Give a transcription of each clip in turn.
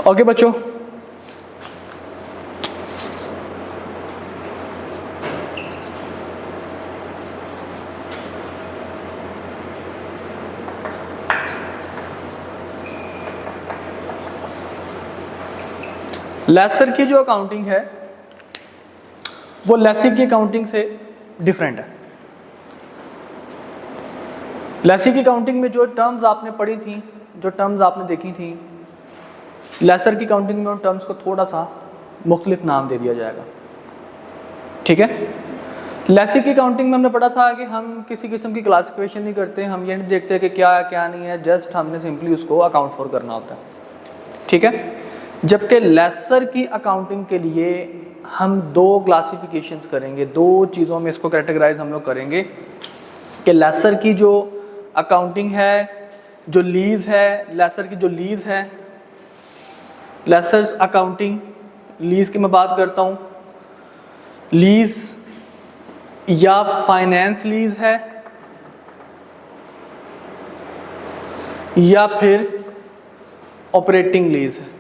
Okay बच्चों, laser की जो अकाउंटिंग है वो लेसी की अकाउंटिंग से डिफरेंट है। लेसी की अकाउंटिंग में जो टर्म्स आपने पढ़ी थी, जो टर्म्स आपने देखी थी, लेसर की अकाउंटिंग में उन टर्म्स को थोड़ा सा मुख्तलिफ नाम दे दिया जाएगा। ठीक है, लेसी की अकाउंटिंग में हमने पढ़ा था कि हम किसी किस्म की क्लासिफिकेशन नहीं करते, हम ये नहीं देखते कि क्या है क्या नहीं है, जस्ट हमने सिंपली उसको अकाउंट फॉर करना होता है। ठीक है, जबकि लेसर की अकाउंटिंग के लिए हम दो क्लासिफिकेशंस करेंगे, दो चीज़ों में इसको कैटेगराइज हम लोग करेंगे कि लेसर की जो अकाउंटिंग है, जो लीज है, लेसर की जो लीज है, लेसर्स अकाउंटिंग, लीज की मैं बात करता हूँ, लीज या फाइनेंस लीज है या फिर ऑपरेटिंग लीज है।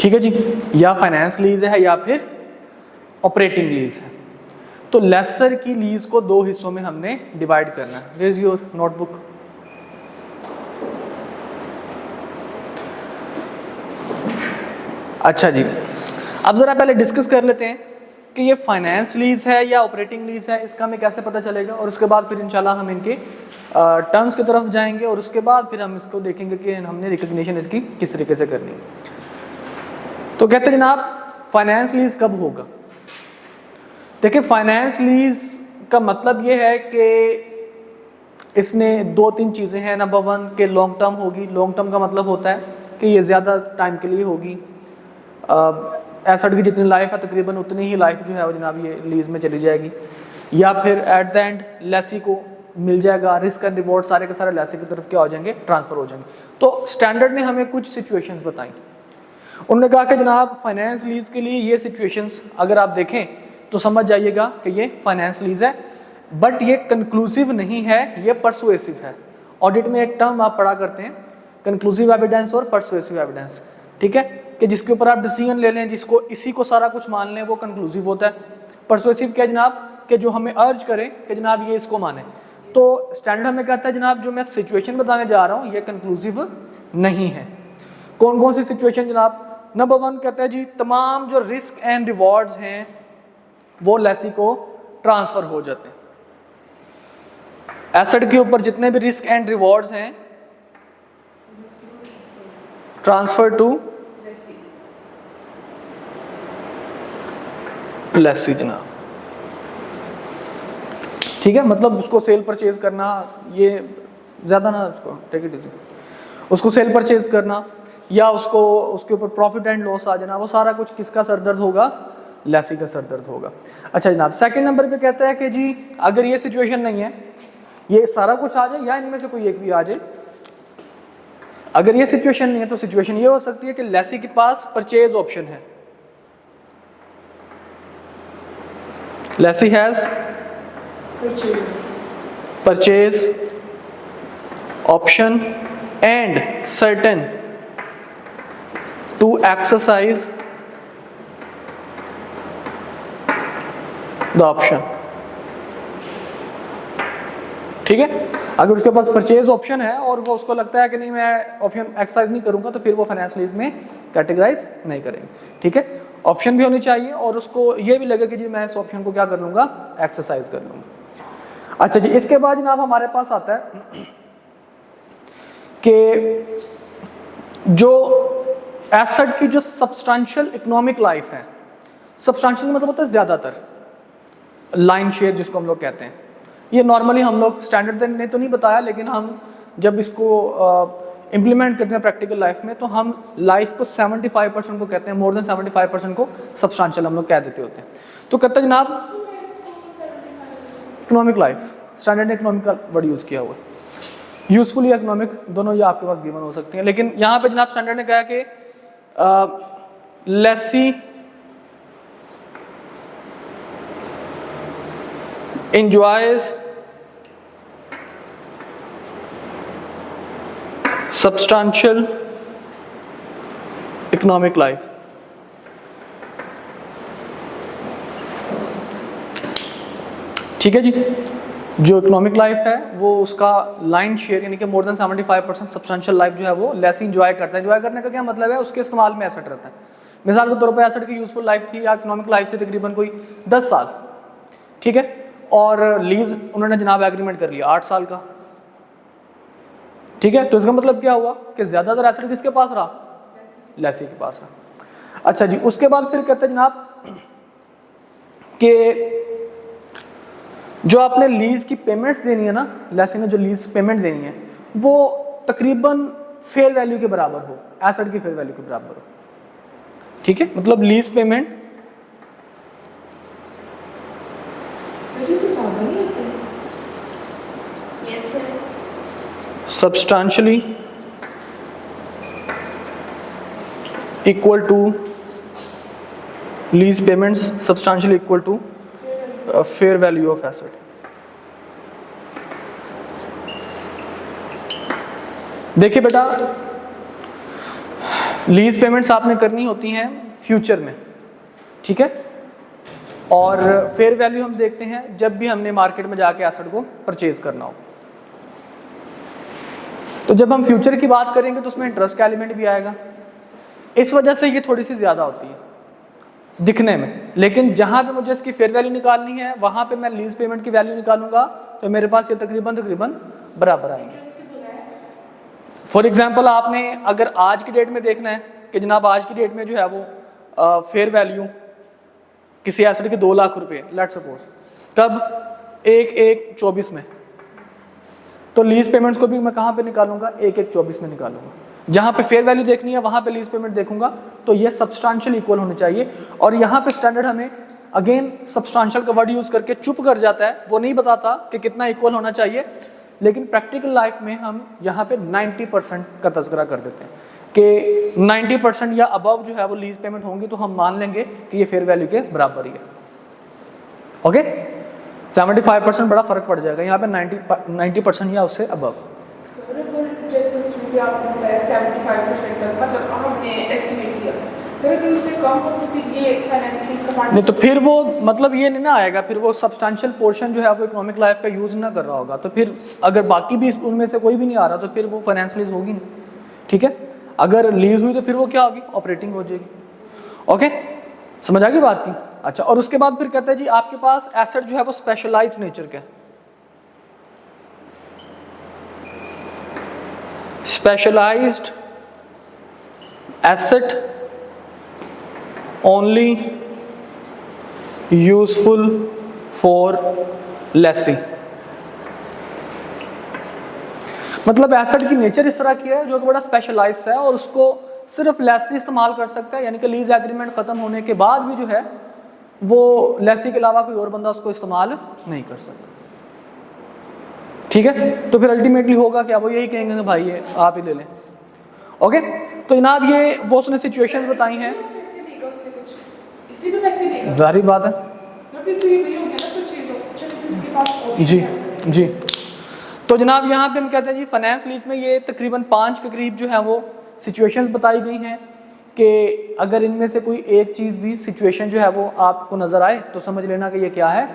ठीक है जी, या फाइनेंस लीज है या फिर ऑपरेटिंग लीज है। तो लेसर की लीज को दो हिस्सों में हमने डिवाइड करना है। Where is your notebook? अच्छा जी, अब जरा पहले डिस्कस कर लेते हैं कि ये फाइनेंस लीज है या ऑपरेटिंग लीज है, इसका हमें कैसे पता चलेगा, और उसके बाद फिर इंशाल्लाह हम इनके टर्म्स की तरफ जाएंगे और उसके बाद फिर हम इसको देखेंगे कि हमने रिकग्निशन इसकी किस तरीके से करनी है। तो कहते हैं जनाब फाइनेंस लीज कब होगा? देखिए, फाइनेंस लीज का मतलब ये है कि इसने दो तीन चीज़ें हैं। नंबर वन कि लॉन्ग टर्म होगी। लॉन्ग टर्म का मतलब होता है कि ये ज़्यादा टाइम के लिए होगी। एसेट की जितनी लाइफ है तकरीबन उतनी ही लाइफ जो है वो जनाब ये लीज में चली जाएगी, या फिर एट द एंड लेसी को मिल जाएगा, रिस्क एंड रिवॉर्ड सारे के सारे लेसी की तरफ क्या हो जाएंगे, ट्रांसफर हो जाएंगे। तो स्टैंडर्ड ने हमें कुछ सिचुएशंस बताई। उन्होंने कहा कि जनाब फाइनेंस लीज के लिए ये सिचुएशंस अगर आप देखें तो समझ जाइएगा कि ये फाइनेंस लीज है, बट ये कंक्लूसिव नहीं है, ये परसुएसिव है। ऑडिट में एक टर्म आप पढ़ा करते हैं, कंक्लूसिव एविडेंस और परसुएसिव एविडेंस। ठीक है, कि जिसके ऊपर आप डिसीजन ले लें, जिसको इसी को सारा कुछ मान लें, वो कंक्लूसिव होता है। परसुएसिव क्या है जनाब, कि जो हमें अर्ज करे कि जनाब ये इसको माने। तो स्टैंडर्ड हमें कहता है जनाब जो मैं सिचुएशन बताने जा रहा हूँ ये कंक्लूसिव नहीं है। कौन कौन सी सिचुएशन जनाब? नंबर वन कहता है जी तमाम जो रिस्क एंड रिवॉर्ड्स हैं वो लेसी को ट्रांसफर हो जाते हैं। एसेट के ऊपर जितने भी रिस्क एंड रिवॉर्ड्स हैं ट्रांसफर टू लेसी जनाब। ठीक है, मतलब उसको सेल परचेज करना, ये ज्यादा ना उसको टेक इट इजी, उसको सेल परचेज करना या उसको उसके ऊपर प्रॉफिट एंड लॉस आ जाना, वो सारा कुछ किसका सरदर्द होगा? लेसी का सरदर्द होगा। अच्छा जनाब, सेकंड नंबर पे कहता है कि जी अगर ये सिचुएशन नहीं है, ये सारा कुछ आ जाए या इनमें से कोई एक भी आ जाए, अगर ये सिचुएशन नहीं है तो सिचुएशन ये हो सकती है कि लेसी के पास परचेज ऑप्शन है। Lessee has purchase option and certain to exercise the option. ठीक है, अगर उसके पास परचेज ऑप्शन है और वो उसको लगता है कि नहीं मैं ऑप्शन एक्सरसाइज नहीं करूंगा, तो फिर वो फाइनेंस लीज में कैटेगराइज नहीं करेंगे। ठीक है, ऑप्शन भी होनी चाहिए और उसको ये भी लगे कि जी मैं इस ऑप्शन को क्या कर लूंगा, एक्सरसाइज कर लूंगा। अच्छा जी, इसके बाद जनाब हमारे पास आता है कि जो एसेट की जो सब्सटेंशियल इकोनॉमिक लाइफ है, सब्सटेंशियल मतलब होता है ज्यादातर, लाइन शेयर जिसको हम लोग कहते हैं। ये नॉर्मली हम लोग स्टैंडर्ड ने तो नहीं बताया, लेकिन हम जब इसको इम्प्लीमेंट करते हैं प्रैक्टिकल लाइफ में तो हम लाइफ को 75% को कहते हैं, मोर देन 75% को सब्सटेंशियल हम लोग कह देते होते हैं। तो कहते हैं जनाब इकोनॉमिक लाइफ, स्टैंडर्ड ने इकोनॉमिक का वर्ड यूज किया हुआ है, यूजफुल या इकोनॉमिक दोनों ये आपके पास गिवन हो सकती हैं, लेकिन यहाँ पे जनाब स्टैंडर्ड ने कहा कि lessee enjoys substantial economic life. ठीक है जी, जो इकोनॉमिक लाइफ है वो उसका लाइन शेयर यानी कि मोर देन 75% सब्सटेंशियल लाइफ जो है वो लेस इंजॉय करता है। इंजॉय करने का क्या मतलब है, उसके इस्तेमाल में एसेट रहता है। मिसाल के तौर पर एसेट की यूजफुल लाइफ थी या इकोनॉमिक लाइफ थी तकरीबन कोई 10 साल, ठीक है, और लीज उन्होंने जनाब एग्रीमेंट कर लिया 8 साल का, ठीक है। तो इसका मतलब क्या हुआ कि ज्यादातर एसेट किसके पास रहा, लेसी के पास रहा। अच्छा जी, उसके बाद फिर कहते हैं जनाब कि जो आपने लीज की पेमेंट्स देनी है ना, लेसी ने जो लीज पेमेंट देनी है वो तकरीबन फेयर वैल्यू के बराबर हो, एसेट की फेयर वैल्यू के बराबर हो, ठीक है। मतलब lease payment substantially equal to lease payments substantially equal to fair value of asset. देखिए बेटा, लीज पेमेंट्स आपने करनी होती हैं फ्यूचर में, ठीक है, और फेयर वैल्यू हम देखते हैं जब भी हमने मार्केट में जाके एसेट को परचेज करना हो। तो जब हम फ्यूचर की बात करेंगे तो उसमें इंटरेस्ट का एलिमेंट भी आएगा, इस वजह से ये थोड़ी सी ज्यादा होती है दिखने में। लेकिन जहां पे मुझे इसकी फेयर वैल्यू निकालनी है वहां पे मैं लीज पेमेंट की वैल्यू निकालूंगा तो मेरे पास ये तकरीबन बराबर आएंगे। फॉर एग्जांपल आपने अगर आज की डेट में देखना है कि जनाब आज की डेट में जो है वो फेयर वैल्यू किसी एसेट के 2 लाख रुपए लेट्स सपोज, तब 1/1/24 में, तो लीज पेमेंट्स को भी मैं कहां पे निकालूंगा, 1/1/24 में निकालूंगा। जहां पे फेयर वैल्यू देखनी है वहां पे लीज पेमेंट देखूंगा तो ये सब्सटेंशियल इक्वल होने चाहिए। और यहाँ पे स्टैंडर्ड हमें अगेन सब्सटेंशियल का वर्ड यूज करके चुप कर जाता है, वो नहीं बताता कि कितना इक्वल होना चाहिए, लेकिन प्रैक्टिकल लाइफ में हम यहाँ पे 90% का तस्करा कर देते हैं कि 90% या अबव जो है वो लीज पेमेंट होंगी तो हम मान लेंगे कि ये फेयर वैल्यू के बराबर ही है। ओके, 75% बड़ा फर्क पड़ जाएगा, यहाँ पे 90% या उससे अबव। भी आपने बताया 75% तक मतलब हमने एस्टिमेट किया सर, अगर उससे कम हो तो फिर ये फाइनेंस लीज का पार्ट नहीं, तो फिर वो मतलब ये नहीं ना आएगा, फिर वो सब्सटेंशियल पोर्शन जो है वो इकोनॉमिक लाइफ का यूज ना कर रहा होगा, तो फिर अगर बाकी भी उनमें से कोई भी नहीं आ रहा तो फिर वो फाइनेंस लीज होगी नहीं, ठीक है। अगर लीज हुई तो फिर वो क्या होगी, ऑपरेटिंग हो जाएगी। ओके, समझ आ गई बात की। अच्छा, और उसके बाद फिर कहते हैं जी आपके पास एसेट जो है वो स्पेशलाइज्ड नेचर का है। Specialized asset only useful for lessee। मतलब एसेट की नेचर इस तरह की है जो कि बड़ा स्पेशलाइज्ड है और उसको सिर्फ लेसी इस्तेमाल कर सकता है, यानी कि लीज एग्रीमेंट खत्म होने के बाद भी जो है वो लेसी के अलावा कोई और बंदा उसको इस्तेमाल नहीं कर सकता, ठीक है। तो फिर अल्टीमेटली होगा क्या, वो यही कहेंगे कि भाई ये आप ही ले लें। ओके, तो जनाब ये वो उसने सिचुएशंस बताई हैं, जाहिर बात है जी जी। तो जनाब यहाँ पे हम कहते हैं जी फाइनेंस लीज में ये तकरीबन 5 के करीब जो है वो सिचुएशंस बताई गई हैं कि अगर इनमें से कोई एक चीज़ भी सिचुएशन जो है वो आपको नज़र आए तो समझ लेना कि ये क्या है,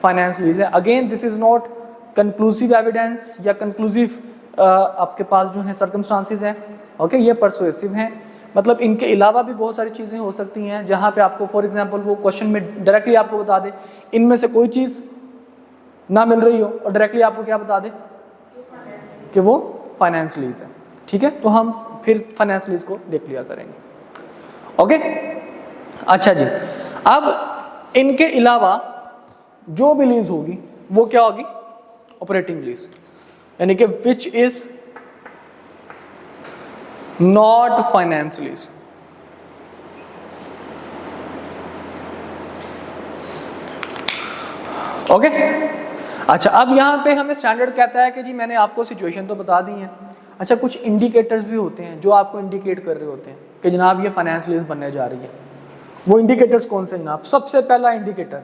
फाइनेंस लीज है। Again this is not conclusive evidence या कंक्लूसिव आपके पास जो है सर्कमस्टांसिस हैं, ओके, ये परसुएसिव हैं। मतलब इनके अलावा भी बहुत सारी चीज़ें हो सकती हैं जहाँ पे आपको फॉर एग्जांपल वो क्वेश्चन में डायरेक्टली आपको बता दे इनमें से कोई चीज़ ना मिल रही हो और डायरेक्टली आपको क्या बता दे कि वो फाइनेंस लीज है, ठीक है। तो हम फिर फाइनेंस लीज को देख लिया करेंगे। ओके, अच्छा जी, अब इनके अलावा जो भी लीज होगी वो क्या होगी, ऑपरेटिंग लीज, यानी कि which is not finance lease. Okay, अच्छा, अब यहां पे हमें स्टैंडर्ड कहता है कि जी मैंने आपको सिचुएशन तो बता दी है, अच्छा कुछ इंडिकेटर्स भी होते हैं जो आपको इंडिकेट कर रहे होते हैं कि जनाब ये फाइनेंस लीज बनने जा रही है। वो इंडिकेटर्स कौन से जनाब, सबसे पहला इंडिकेटर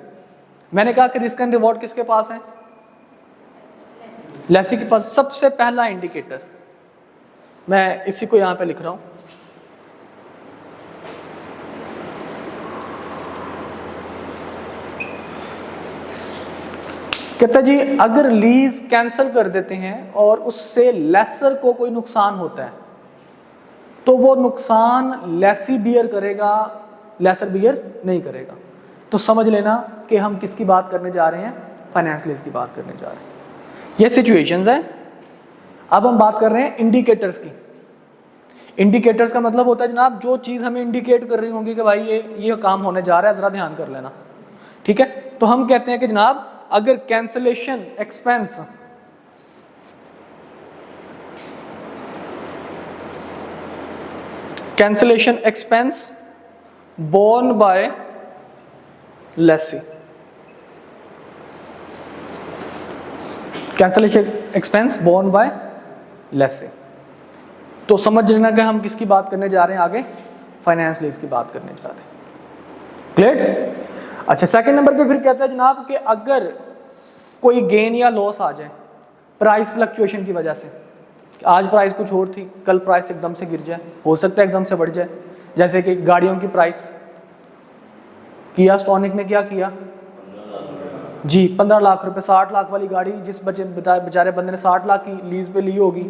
मैंने कहा कि रिस्क एंड रिवॉर्ड किसके पास है, लेसी के पास। सबसे पहला इंडिकेटर मैं इसी को यहाँ पे लिख रहा हूँ। कहता जी अगर लीज कैंसिल कर देते हैं और उससे लेसर को कोई नुकसान होता है तो वो नुकसान लेसी बियर करेगा, लेसर बियर नहीं करेगा। तो समझ लेना कि हम किसकी बात करने जा रहे हैं, फाइनेंस लीज की बात करने जा रहे हैं। ये सिचुएशंस है। अब हम बात कर रहे हैं इंडिकेटर्स की। इंडिकेटर्स का मतलब होता है जनाब जो चीज़ हमें इंडिकेट कर रही होंगी कि भाई ये काम होने जा रहा है, ज़रा ध्यान कर लेना, ठीक है। तो हम कहते हैं कि जनाब अगर cancellation expense borne by lessee, cancellation expense borne by lessee, तो समझ लेना कि हम किसकी बात करने जा रहे हैं आगे, फाइनेंस लीज की बात करने जा रहे हैं। क्लियर? अच्छा, सेकंड नंबर पे फिर कहता है जनाब कि अगर कोई गेन या लॉस आ जाए प्राइस फ्लक्चुएशन की वजह से, आज प्राइस कुछ और थी, कल प्राइस एकदम से गिर जाए, हो सकता है एकदम से बढ़ जाए। जैसे कि गाड़ियों की प्राइस, किया स्टॉनिक ने क्या किया जी, 15 लाख रुपए, 60 लाख वाली गाड़ी जिस बेचारे बंदे ने 60 लाख की लीज पे ली होगी,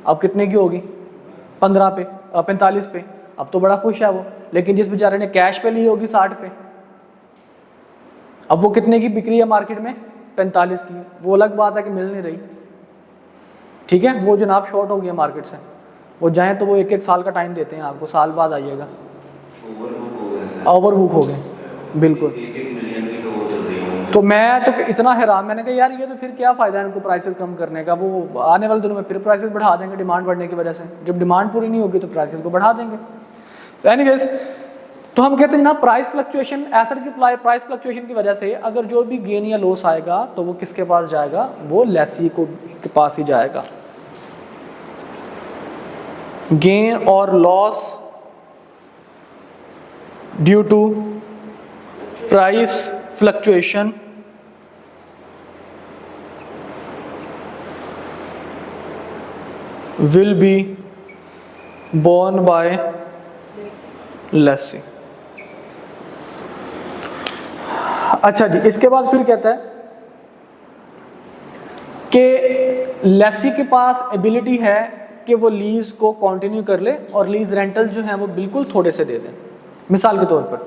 अब कितने की होगी, 15 पे, 45 पे। अब तो बड़ा खुश है वो, लेकिन जिस बेचारे ने कैश पे ली होगी 60 पे, अब वो कितने की बिक रही है मार्केट में, 45 की। वो अलग बात है कि मिल नहीं रही, ठीक है, वो जनाब शॉर्ट हो गया मार्केट से। वो जाएं तो वो एक एक साल का टाइम देते हैं आपको, साल बाद आइएगा। ओवर बुक हो गए बिल्कुल। तो मैं तो इतना हैरान, मैंने कहा यार ये तो फिर क्या फ़ायदा है इनको प्राइसेस कम करने का, वो आने वाले दिनों में फिर प्राइसेस बढ़ा देंगे डिमांड बढ़ने की वजह से। जब डिमांड पूरी नहीं होगी तो प्राइसेस को बढ़ा देंगे। तो एनीवेज, तो हम कहते हैं ना प्राइस फ्लक्चुएशन, एसेट की प्राइस फ्लक्चुएशन की वजह से अगर जो भी गेन या लॉस आएगा तो वो किसके पास जाएगा, वो लेसी को के पास ही जाएगा। गेन और loss due to price fluctuation will be borne by lessee। अच्छा जी, इसके बाद फिर कहता है कि लेसी के पास एबिलिटी है कि वो लीज को कंटिन्यू कर ले और लीज रेंटल जो है वो बिल्कुल थोड़े से दे दें। मिसाल के तौर पर,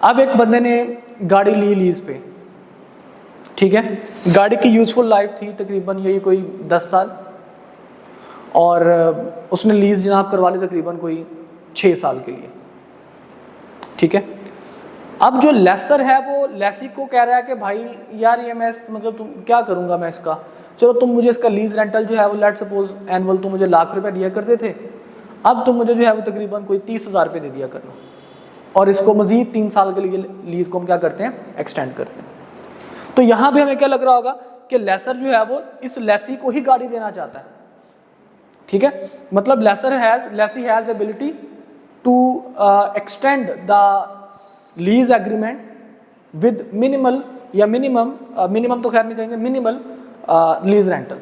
अब एक बंदे ने गाड़ी ली लीज पे, ठीक है, गाड़ी की यूजफुल लाइफ थी तकरीबन यही कोई 10 साल, और उसने लीज जनाब करवा ली तकरीबन कोई 6 साल के लिए, ठीक है। अब जो लेसर है वो लेसी को कह रहा है कि भाई यार ये मैं मतलब तुम क्या करूँगा मैं इसका, चलो तुम मुझे इसका लीज रेंटल जो है वो लेट सपोज एनुअल तुम मुझे लाख रुपए दिया करते थे, अब तुम मुझे जो है वो तकरीबन कोई 30,000 रुपये दे दिया करना, और इसको मजीद 3 साल के लिए लीज को हम क्या करते हैं, एक्सटेंड करते हैं। तो यहाँ भी हमें क्या लग रहा होगा कि लेसर जो है वो इस लेसी को ही गाड़ी देना चाहता है, ठीक है। मतलब lessee has ability to extend the lease agreement with minimal या मिनिमम तो खैर नहीं कहेंगे, मिनिमल लीज रेंटल,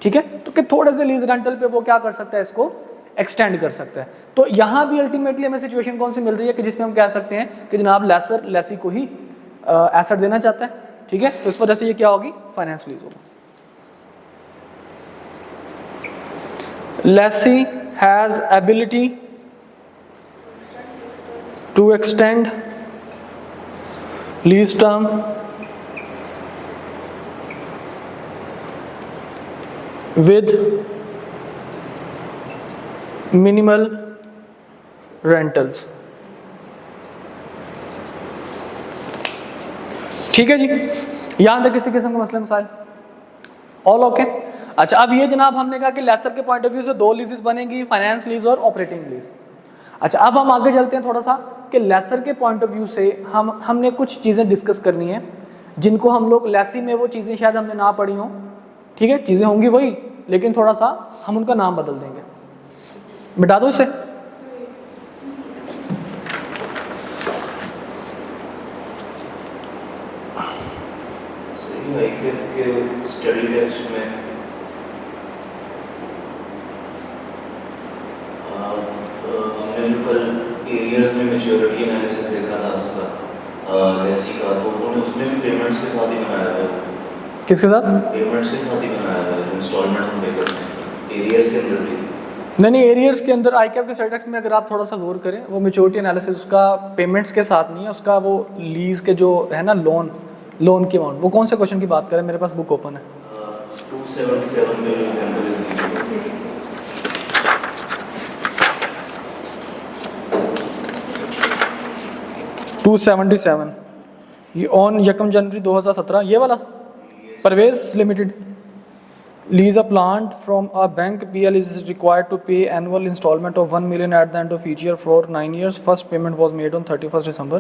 ठीक है। तो कि थोड़े से लीज रेंटल पे वो क्या कर सकता है, इसको एक्सटेंड कर सकता है। तो यहाँ भी अल्टीमेटली हमें सिचुएशन कौन सी मिल रही है कि जिसमें हम कह सकते हैं कि जनाब लेसर लेसी को ही एसेट देना चाहता है, ठीक है। तो इस वजह से ये क्या होगी, फाइनेंस लीज होगी। Lessee has ability to extend lease term with minimal rentals, ठीक है जी। यहां तक किसी किस्म का मसला मसाइल ऑल ओके। अच्छा, अब ये जनाब हमने कहा कि लेसर के पॉइंट ऑफ व्यू से 2 लीजेस बनेंगी, फाइनेंस लीज और ऑपरेटिंग लीज। अच्छा, अब हम आगे चलते हैं थोड़ा सा कि लेसर के पॉइंट ऑफ व्यू से हमने कुछ चीज़ें डिस्कस करनी है जिनको हम लोग लेसी में वो चीज़ें शायद हमने ना पढ़ी हों, ठीक है, चीज़ें होंगी वही लेकिन थोड़ा सा हम उनका नाम बदल देंगे। मिटा दो इसे। स्टडी टेक्स्ट में मैच्योरिटी एनालिसिस देखा था उसका रेसी का, तो उन्होंने उसमें भी पेमेंट्स के साथ ही बनाया था। किसके साथ? पेमेंट्स के साथ ही बनाया था, इंस्टॉलमेंट में पे करते हैं एरियाज के अंदर भी। नहीं, एरियर्स के अंदर आईकैप के सेटएक्स में अगर आप थोड़ा सा गौर करें, वो मैच्योरिटी एनालिसिस उसका पेमेंट्स के साथ नहीं है, उसका वो लीज के जो है ना लोन की अमाउंट। वो कौन से क्वेश्चन की बात करें? मेरे पास बुक ओपन है। 277 में एग्जांपल है। 277 ये ऑन 1 जनवरी 2017, ये वाला Parvez limited. Lease a plant from a bank, PL is required to pay annual installment of 1 million at the end of each year for 9 years. First payment was made on 31st December.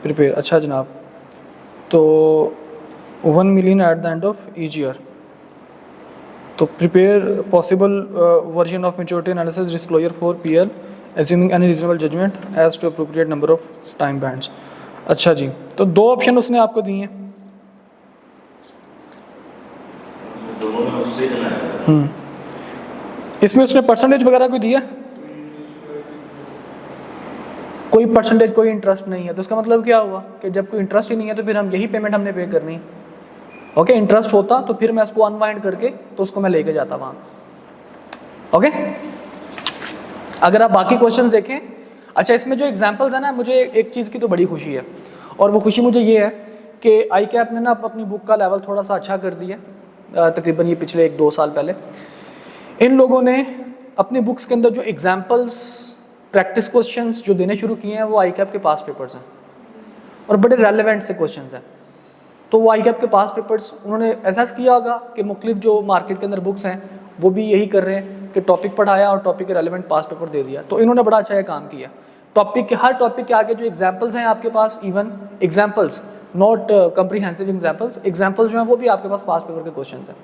Prepare। अच्छा जनाब, तो 1 million at the end of each year। तो prepare possible version of maturity analysis disclosure for PL assuming any reasonable judgment as to appropriate number of time bands। अच्छा जी, तो दो option उसने आपको दिए हैं। दोनों में उससे बनाया। इसमें उसने परसेंटेज वगैरह कोई दिया? कोई परसेंटेज, कोई इंटरेस्ट नहीं है। तो इसका मतलब क्या हुआ कि जब कोई इंटरेस्ट ही नहीं है तो फिर हम यही पेमेंट हमने पे करनी है। ओके, इंटरेस्ट होता तो फिर मैं इसको अनवाइंड करके तो उसको मैं लेके जाता वहां। ओके, अगर आप बाकी क्वेश्चंस देखें, अच्छा इसमें जो एग्जांपल्स है ना, मुझे एक चीज़ की तो बड़ी खुशी है, और वो खुशी मुझे ये है कि आईकैप ने ना अपनी बुक का लेवल थोड़ा सा अच्छा कर दिया। तकरीबन ये पिछले 1-2 साल पहले इन लोगों ने अपनी बुक्स के अंदर जो एग्जांपल्स, प्रैक्टिस क्वेश्चंस जो देने शुरू किए हैं, वो आईकैप के पास पेपर्स हैं और बड़े रेलेवेंट से क्वेश्चंस हैं। तो वो आईकैप के पास पेपर्स उन्होंने एहसास किया होगा कि मुख्तलिफ जो मार्केट के अंदर बुक्स हैं वो भी यही कर रहे हैं कि टॉपिक पढ़ाया और टॉपिक के रेलेवेंट पास पेपर दे दिया। तो इन्होंने बड़ा अच्छा ये काम किया। टॉपिक के हर टॉपिक के आगे जो एग्जाम्पल्स हैं आपके पास, even examples not comprehensive examples जो हैं वो भी आपके पास पास पेपर के क्वेश्चन हैं।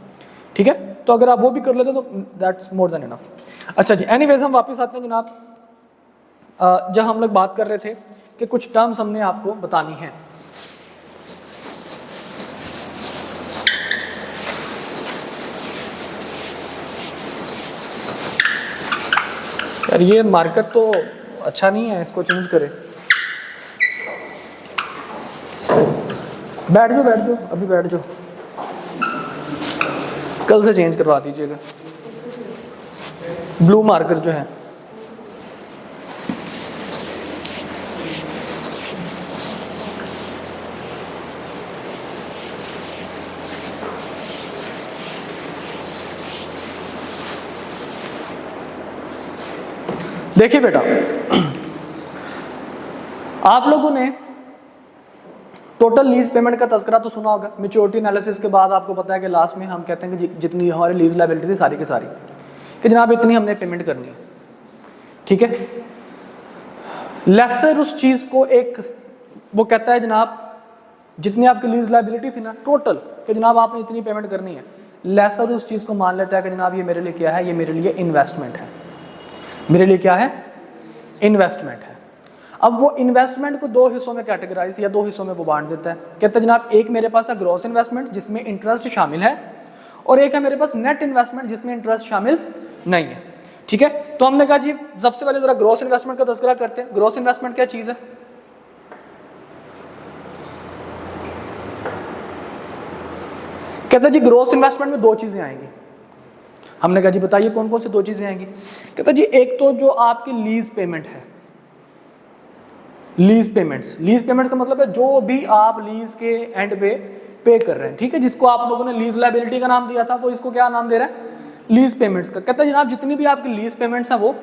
ठीक है, तो अगर आप वो भी कर लेते तो दैट्स मोर देन इनफ। अच्छा जी, एनीवेज हम वापस आते हैं जनाब। जब हम लोग बात कर रहे थे कि कुछ टर्म्स हमने आपको बतानी है। यार ये मार्केट तो अच्छा नहीं है, इसको चेंज करें। बैठ जाओ अभी बैठ जाओ, कल से चेंज करवा दीजिएगा। ब्लू मार्कर जो है, देखिए बेटा, आप लोगों ने टोटल लीज पेमेंट का तस्करा तो सुना होगा। मैच्योरिटी एनालिसिस के बाद आपको पता है कि लास्ट में हम कहते हैं कि जितनी हमारी लीज लायबिलिटी थी सारी की सारी, कि जनाब इतनी हमने पेमेंट करनी है। ठीक है, लेसर उस चीज को एक वो कहता है जनाब जितनी आपकी लीज लायबिलिटी थी ना टोटल, कि जनाब आपने इतनी पेमेंट करनी है, लेसर उस चीज को मान लेता है कि जनाब ये मेरे लिए क्या है, ये मेरे लिए इन्वेस्टमेंट है। मेरे लिए क्या है? इन्वेस्टमेंट है। अब वो इन्वेस्टमेंट को दो हिस्सों में कैटेगराइज या दो हिस्सों में वो बांट देता है। कहते हैं जनाब एक मेरे पास है ग्रॉस इन्वेस्टमेंट जिसमें इंटरेस्ट शामिल है, और एक है मेरे पास नेट इन्वेस्टमेंट जिसमें इंटरेस्ट शामिल नहीं है। ठीक है, तो हमने कहा जी सबसे पहले जरा ग्रॉस इन्वेस्टमेंट का तस्करा करते हैं। ग्रॉस इन्वेस्टमेंट क्या चीज है? कहते हैं जी ग्रॉस इन्वेस्टमेंट में दो चीजें आएंगी। हमने कहा जी बताइए कौन कौन सी दो चीजें आएंगी? कहता जी एक तो जो आपकी लीज पेमेंट है, लीज पेमेंट्स का मतलब है जो भी आप लीज के एंड पे कर रहे हैं। ठीक है, जिसको आप लोगों ने लीज लायबिलिटी का नाम दिया था, वो इसको क्या नाम दे रहा है? लीज पेमेंट्स का। कहता है जनाब जितनी भी आपकी लीज पेमेंट्स हैं वो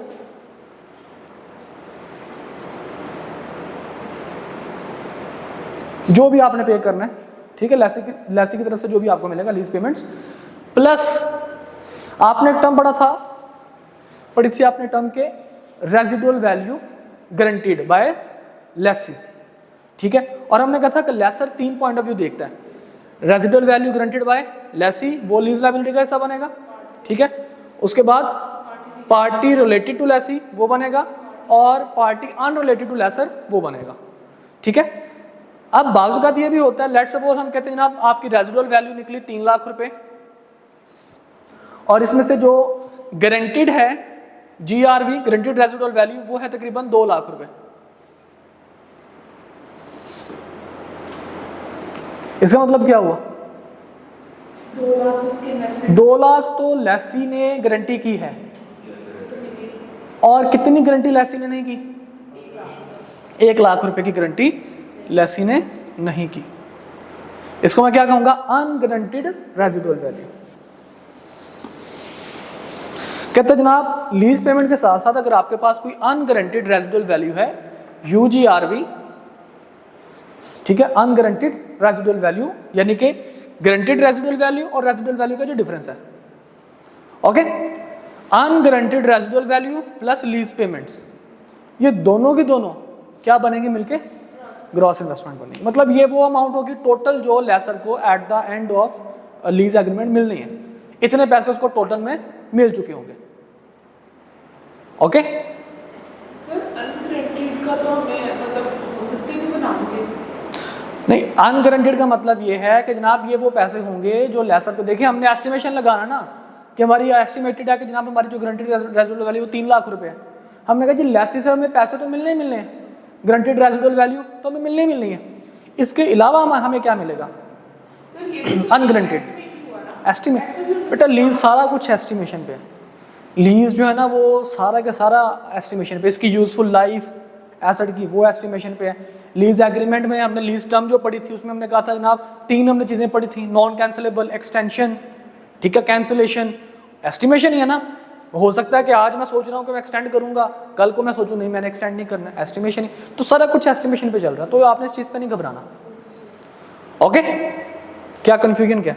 जो भी आपने पे करना है, ठीक है, लैसी की तरफ से जो भी आपको मिलेगा लीज पेमेंट्स, प्लस आपने एक टर्म पढ़ी थी आपने टर्म के residual value guaranteed by lessee. ठीक है, और हमने कहा था कि लेसर 3 पॉइंट ऑफ व्यू देखता है। Residual value guaranteed by lessee वो लीज लायबिलिटी का हिस्सा बनेगा। ठीक है, उसके बाद पार्टी रिलेटेड टू लेसी वो बनेगा, और पार्टी अनरिलेटेड टू लेसर वो बनेगा। ठीक है, अब बाजू का ये भी होता है, लेट्स सपोज हम कहते हैं जनाब आपकी रेजिडुअल वैल्यू निकली 3 लाख रुपए, और इसमें से जो गारंटीड है GRV गारंटीड रेजिडुअल वैल्यू वो है तकरीबन 2 लाख रुपए। इसका मतलब क्या हुआ? 2 लाख उसके इन्वेस्टमेंट 2 लाख तो लेसी ने गारंटी की है, और कितनी गारंटी लेसी ने नहीं की? 1 लाख रुपए की गारंटी लेसी ने नहीं की। इसको मैं क्या कहूंगा? Unguaranteed residual value. कहते हैं जनाब लीज पेमेंट के साथ साथ अगर आपके पास कोई अनगारंटीड रेजिडुअल वैल्यू है, UGRV, ठीक है, अनगारंटीड रेजिडुअल वैल्यू, यानी कि गारंटीड रेजिडुअल वैल्यू और रेजिडुअल वैल्यू का जो डिफरेंस है, okay, unguaranteed residual value plus lease payments, ये दोनों की दोनों क्या बनेंगे मिलके? ग्रॉस इन्वेस्टमेंट बनेगी। मतलब ये वो अमाउंट होगी टोटल जो लेसर को at the end of lease agreement मिलनी है, इतने पैसे उसको टोटल में मिल चुके होंगे। ओके सर अनगारंटीड का तो हमें मतलब हो सकती थी बनाओगे नहीं, अनगारंटीड का मतलब ये है कि जनाब ये वो पैसे होंगे जो लेसर को, देखिए हमने एस्टिमेशन लगाना ना कि हमारी एस्टिमेटेड है कि जनाब हमारी जो गारंटीड रेजिडुअल वैल्यू वो 3 लाख रुपए है। हमने कहा जी लेसी से हमें पैसे तो मिलने ही मिलने हैं, गारंटीड रेजिडुअल वैल्यू तो हमें मिलनी ही मिलनी है, इसके अलावा हमें क्या मिलेगा? सर ये अनगारंटीड एस्टिमेट। बेटा लीज सारा कुछ एस्टिमेशन पे है, लीज जो है ना वो सारा का सारा एस्टिमेशन पे, इसकी यूजफुल लाइफ एसेट की वो एस्टिमेशन पे है। लीज एग्रीमेंट में हमने लीज टर्म जो पढ़ी थी उसमें हमने कहा था जनाब 3 हमने चीजें पढ़ी थी, नॉन कैंसिलेबल, एक्सटेंशन, ठीक है, कैंसिलेशन, एस्टिमेशन ही है ना। हो सकता है कि आज मैं सोच रहा हूँ कि मैं एक्सटेंड करूंगा, कल को मैं सोचूं नहीं मैंने एक्सटेंड नहीं करना, एस्टिमेशन ही, तो सारा कुछ एस्टिमेशन पे चल रहा है, तो आपने इस चीज पे नहीं घबराना। ओके क्या कंफ्यूजन क्या?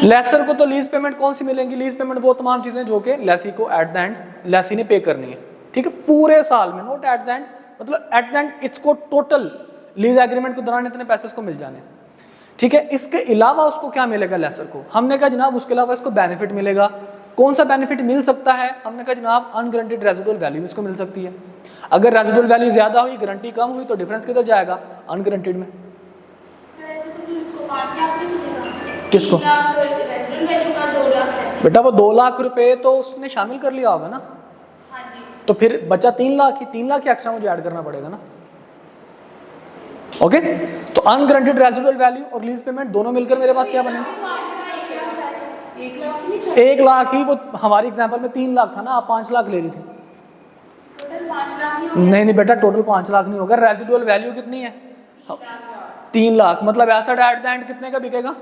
लेसर को तो लीज पेमेंट कौन सी मिलेंगी? लीज पेमेंट वो तमाम चीजें जो कि लेसी को एट द एंड लेसी ने पे करनी है, ठीक है, पूरे साल में, नॉट एट द एंड, मतलब एट द एंड इसको टोटल लीज एग्रीमेंट के दौरान इतने पैसे उसको मिल जाने, ठीक है। इसके अलावा उसको क्या मिलेगा लेसर को? हमने कहा जनाब उसके अलावा इसको बेनिफिट मिलेगा। कौन सा बेनिफिट मिल सकता है? हमने कहा जनाब अनगारंटीड रेजिडुअल वैल्यू इसको मिल सकती है। अगर रेजिडुअल वैल्यू ज्यादा हुई, गारंटी कम हुई, तो डिफरेंस किधर जाएगा? अनगारंटीड में। किसको? बेटा वो 2 लाख रुपए तो उसने शामिल कर लिया होगा ना, तो फिर बचा 3 लाख ही, 3 लाख ही एक्स्ट्रा मुझे ऐड करना पड़ेगा ना। ओके तो अनगारंटीड रेजिडुअल वैल्यू और लीज पेमेंट दोनों मिलकर मेरे पास क्या बनेगा? 1 लाख ही। वो हमारी एग्जांपल में 3 लाख था ना, आप 5 लाख ले रही थी। नहीं बेटा टोटल 5 लाख नहीं होगा, रेजिडुअल वैल्यू कितनी है? 3 लाख, मतलब एसेट एट द एंड कितने का बिकेगा?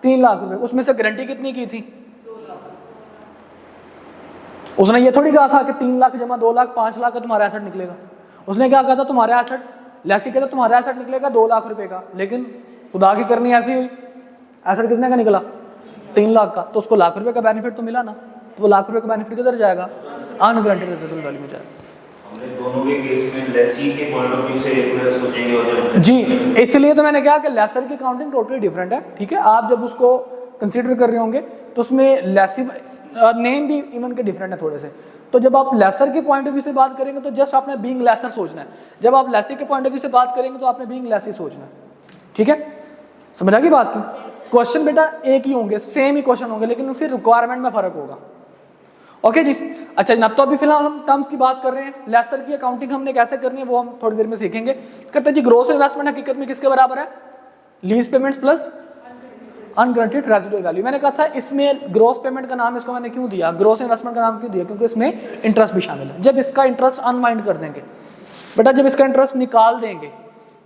3 लाख रुपए। उसमें से गारंटी कितनी की थी? उसने ये थोड़ी कहा था कि 3 लाख जमा 2 लाख 5 लाख का तुम्हारा एसेट निकलेगा। उसने क्या कहा था? तुम्हारा एसेट लेसी कहता तुम्हारा एसेट निकलेगा 2 लाख रुपए का, लेकिन खुदा की करनी ऐसी हुई, एसेट कितने का निकला? 3 लाख का, तो उसको लाख रुपए का बेनिफिट तो मिला ना, तो वो लाख रुपए का बेनिफिट किधर जाएगा? अनगारंटीड रेजिडुअल वैल्यू में जाएगा। हमने दोनों के केस में लेसी के पॉइंट ऑफ व्यू से एक सोचेंगे और जी, इसलिए तो मैंने कहा कि लेसर की काउंटिंग टोटली डिफरेंट है, ठीक है। आप जब उसको कंसीडर कर रहे होंगे तो उसमें लेसी नेम भी इवन के डिफरेंट है थोड़े से। तो जब आप लेसर के पॉइंट ऑफ व्यू से बात करेंगे तो जस्ट आपने बीइंग लेसर सोचना है, जब आप लेसी के पॉइंट ऑफ व्यू से बात करेंगे तो आपने बीइंग लेसी सोचना है, ठीक है। समझ आ गई बात की? क्वेश्चन बेटा एक ही होंगे, सेम ही क्वेश्चन होंगे, लेकिन उसकी रिक्वायरमेंट में फर्क होगा। ओके जी, अच्छा जनाब, तो अभी फिलहाल हम टर्म्स की बात कर रहे हैं। लेसर की अकाउंटिंग हमने कैसे करनी है वो हम थोड़ी देर में सीखेंगे। कहते हैं जी ग्रॉस इन्वेस्टमेंट हकीकत में किसके बराबर है? Lease payments plus unguaranteed residual value. मैंने कहा था इसमें ग्रॉस पेमेंट का नाम इसको मैंने क्यों दिया, ग्रॉस इन्वेस्टमेंट का नाम क्यों दिया? क्योंकि इसमें इंटरेस्ट भी शामिल है। जब इसका इंटरेस्ट अनवाइंड कर देंगे बेटा, जब इसका इंटरेस्ट निकाल देंगे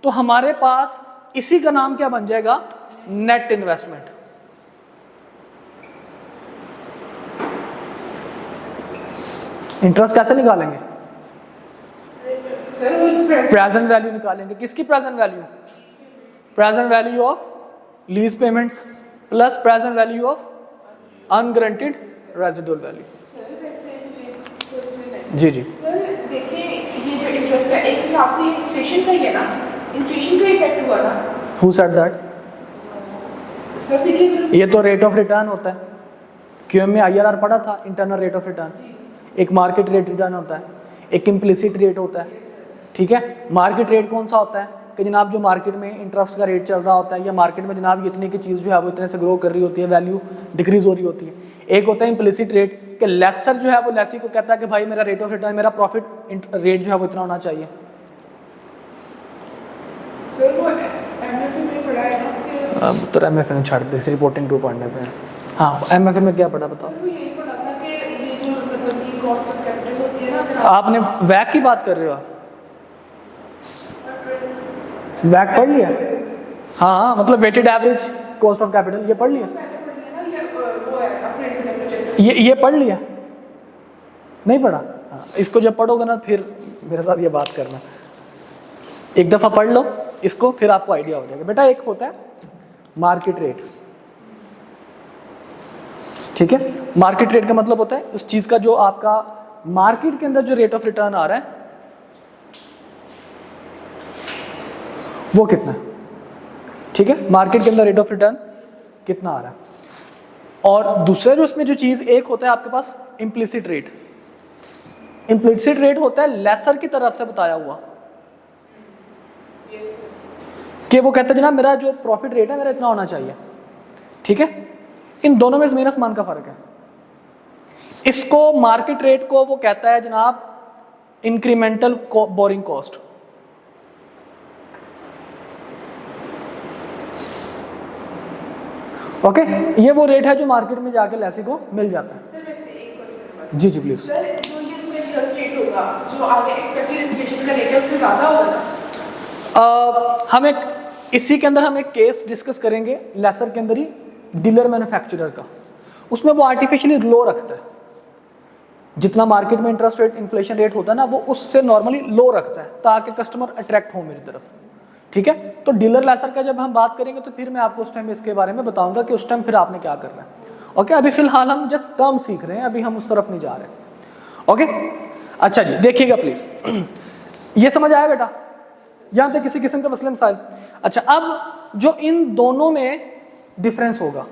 तो हमारे पास इसी का नाम क्या बन जाएगा? Net investment. इंटरेस्ट कैसे निकालेंगे? प्रेजेंट वैल्यू निकालेंगे। किसकी present value? Present value of lease payments plus present value of unguaranteed residual value. जी जी सर देखिए, ये जो इंटरेस्ट है एक हिसाब से इन्फ्लेशन का ही है ना, इन्फ्लेशन का इफेक्ट हुआ ना। Who said that? सर देखिए ये तो रेट ऑफ रिटर्न होता है। क्यूएम में आईआरआर पढ़ा था, इंटरनल रेट ऑफ रिटर्न। एक मार्केट रेट रिटर्न होता है, एक इम्प्लिसिट रेट होता है, ठीक है। मार्केट रेट कौन सा होता है कि जनाब जो मार्केट में इंटरेस्ट का रेट चल रहा होता है, या मार्केट में जनाब इतने की चीज़ जो है वो इतने से ग्रो कर रही होती है, वैल्यू डिक्रीज हो रही होती है। एक होता है इम्प्लिसिट रेट कि लेसर जो है वो लेसी को कहता है कि भाई मेरा रेट ऑफ रिटर्न, मेरा प्रॉफिट रेट जो है वो इतना होना चाहिए। सर वो एमएफए में पढ़ा है ना कि अब तो एमएफए में छाड़ दे, रिपोर्टिंग 2 पढ़ने पे। हाँ, एमएफए में क्या पढ़ा बताओ? सर वो यही पढ़ा था कि ये जो मतलब की कॉस्ट ऑफ कैपिटल होती है ना, अगर आपने वैक की बात कर रहे हो? वैक पढ़ लिया? हाँ, मतलब weighted average cost of capital, ये पढ़ लिया? मैंने पढ़ लिया ना, ये वो है अप्रेजल एंड प्रोजेक्ट। ये पढ़ लिया? नहीं पढ़ा? हाँ, इसको जब पढ़ोगे ना फिर मेरे साथ ये बात करना, एक दफ़ा पढ़ लो इसको, फिर आपको आइडिया हो जाएगा। बेटा एक होता है मार्केट रेट, ठीक है? मार्केट रेट का मतलब होता है उस चीज़ का जो आपका मार्केट के अंदर जो रेट ऑफ रिटर्न आ रहा है वो कितना है, ठीक है? मार्केट के अंदर रेट ऑफ रिटर्न कितना आ रहा है। और दूसरा जो इसमें जो चीज़, एक होता है आपके पास इम्प्लिसिट रेट। इम्प्लिसिट रेट होता है लेसर की तरफ से बताया हुआ, यस कि वो कहता है जनाब मेरा जो प्रॉफिट रेट है मेरा इतना होना चाहिए, ठीक है? इन दोनों में ज़मीन आसमान का फ़र्क है। इसको मार्केट रेट को वो कहता है जनाब इंक्रीमेंटल बोरिंग कॉस्ट। ओके, ये वो रेट है जो मार्केट में जाके लेसी को मिल जाता है। सर वैसे एक क्वेश्चन बस। जी जी प्लीज। सर जो ये इसमें इंटरेस्ट रेट होगा जो आगे एक्सपेक्टेड इन्फ्लेशन का रेट है उससे ज़्यादा होगा। हम एक इसी के अंदर हम एक केस डिस्कस करेंगे लेसर के अंदर ही, डीलर मैन्युफैक्चरर का। उसमें वो आर्टिफिशियली लो रखता है, जितना मार्केट में इंटरेस्ट रेट इन्फ्लेशन रेट होता है ना वो उससे नॉर्मली लो रखता है ताकि कस्टमर अट्रैक्ट हो मेरी तरफ, ठीक है? तो डीलर लेसर का जब हम बात करेंगे तो फिर मैं आपको उस टाइम इसके बारे में बताऊंगा कि उस टाइम फिर आपने क्या करना है। ओके, अभी फिलहाल हम जस्ट टर्म सीख रहे हैं, अभी हम उस तरफ नहीं जा रहे। ओके, अच्छा जी देखिएगा प्लीज। ये समझ आया बेटा? यहाँ तक किसी किस्म का मसले मसाइल? अच्छा, अब जो इन दोनों में डिफरेंस होगा,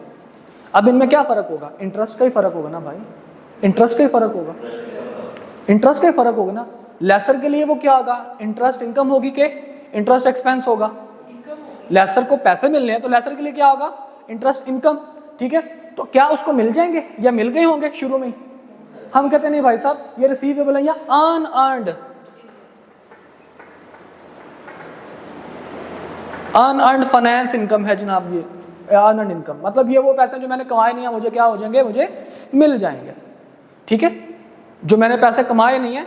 अब इनमें क्या फर्क होगा? इंटरेस्ट का ही फर्क होगा ना भाई, इंटरेस्ट का ही फर्क होगा, इंटरेस्ट का ही फर्क होगा ना। लेसर के लिए वो क्या होगा? इंटरेस्ट इनकम होगी कि इंटरेस्ट एक्सपेंस होगा? लेसर को पैसे मिलने हैं तो लेसर के लिए क्या होगा? इंटरेस्ट इनकम, ठीक है? तो क्या उसको मिल जाएंगे या मिल गए होंगे शुरू में ही? हम कहते नहीं भाई साहब ये रिसीवेबल है या अनअर्न्ड, अनअर्न्ड फाइनेंस इनकम है जनाब। ये अनअर्न्ड इनकम मतलब ये वो पैसे जो मैंने कमाए नहीं है मुझे क्या हो जाएंगे? मुझे मिल जाएंगे, ठीक है? जो मैंने पैसे कमाए नहीं है,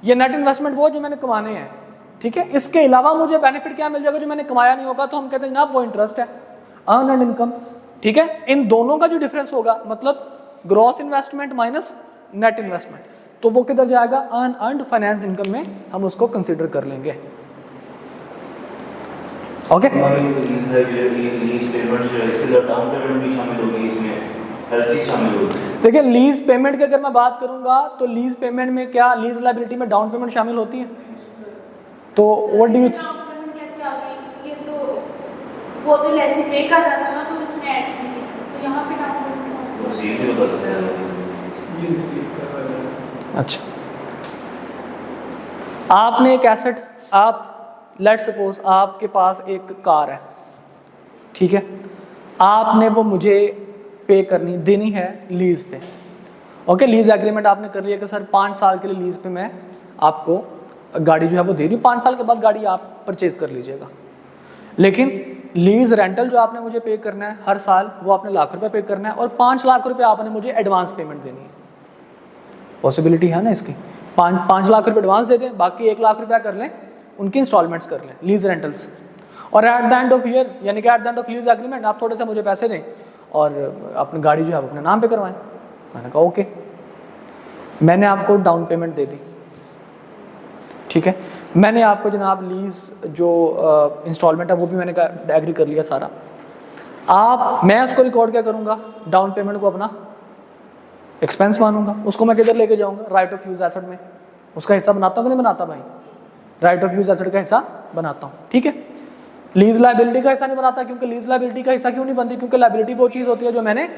ये नेट इन्वेस्टमेंट वो जो मैंने कमाने हैं, ठीक है? इसके अलावा मुझे बेनिफिट क्या मिल जाएगा जो मैंने कमाया नहीं होगा, तो हम कहते हैं जनाब वो इंटरेस्ट है, अनअर्न्ड इनकम, ठीक है? इन दोनों का जो डिफरेंस होगा मतलब gross investment minus net investment, तो वो किधर जाएगा? अनअर्न्ड फाइनेंस इनकम में हम उसको कंसिडर कर लेंगे। ओके, देखिए लीज पेमेंट की अगर मैं बात करूंगा तो लीज पेमेंट में क्या लीज लायबिलिटी में डाउन पेमेंट शामिल होती है? तो व्हाट डू यू कैसे आ गई? ये तो वो तो लेसी पे कर रहा था ना, तो इसमें ऐड की थी, तो यहाँ पे डाउन पेमेंट कौन सी? अच्छा, आपने एक एसेट, आप लेट सपोज आपके पास एक कार है, ठीक है? आपने वो मुझे पे करनी देनी है लीज पे। ओके, लीज एग्रीमेंट आपने कर लिया कि सर 5 साल के लिए लीज पे मैं आपको गाड़ी जो है वो दे रही हूँ, 5 साल के बाद गाड़ी आप परचेज कर लीजिएगा। लेकिन लीज रेंटल जो आपने मुझे पे करना है हर साल वो आपने लाख रुपए पे करना है और 5 लाख रुपए आपने मुझे एडवांस पेमेंट देनी है। पॉसिबिलिटी है ना इसकी? 5 लाख रुपए एडवांस दे दें, बाकी 1 लाख रुपया कर लें उनकी इंस्टॉलमेंट्स कर लें लीज रेंटल्स, और at the end of year यानी कि at the end of lease agreement आप थोड़े से मुझे पैसे दें और अपनी गाड़ी जो है अपने नाम पे करवाएं। मैंने कहा ओके, मैंने आपको डाउन पेमेंट दे दी, ठीक है? मैंने आपको जनाब लीज जो इंस्टॉलमेंट है वो भी मैंने एग्री कर लिया सारा। मैं उसको रिकॉर्ड क्या करूँगा? डाउन पेमेंट को अपना एक्सपेंस मानूंगा, उसको मैं किधर लेके जाऊँगा? राइट ऑफ यूज एसेट में उसका हिस्सा बनाता हूँ कि नहीं बनाता भाई? राइट ऑफ यूज एसेट का हिस्सा बनाता हूँ, ठीक है? लीज लायबिलिटी का हिस्सा नहीं बनाता, क्योंकि लीज लायबिलिटी का हिस्सा क्यों नहीं बनती? क्योंकि लायबिलिटी वो चीज़ होती है जो मैंने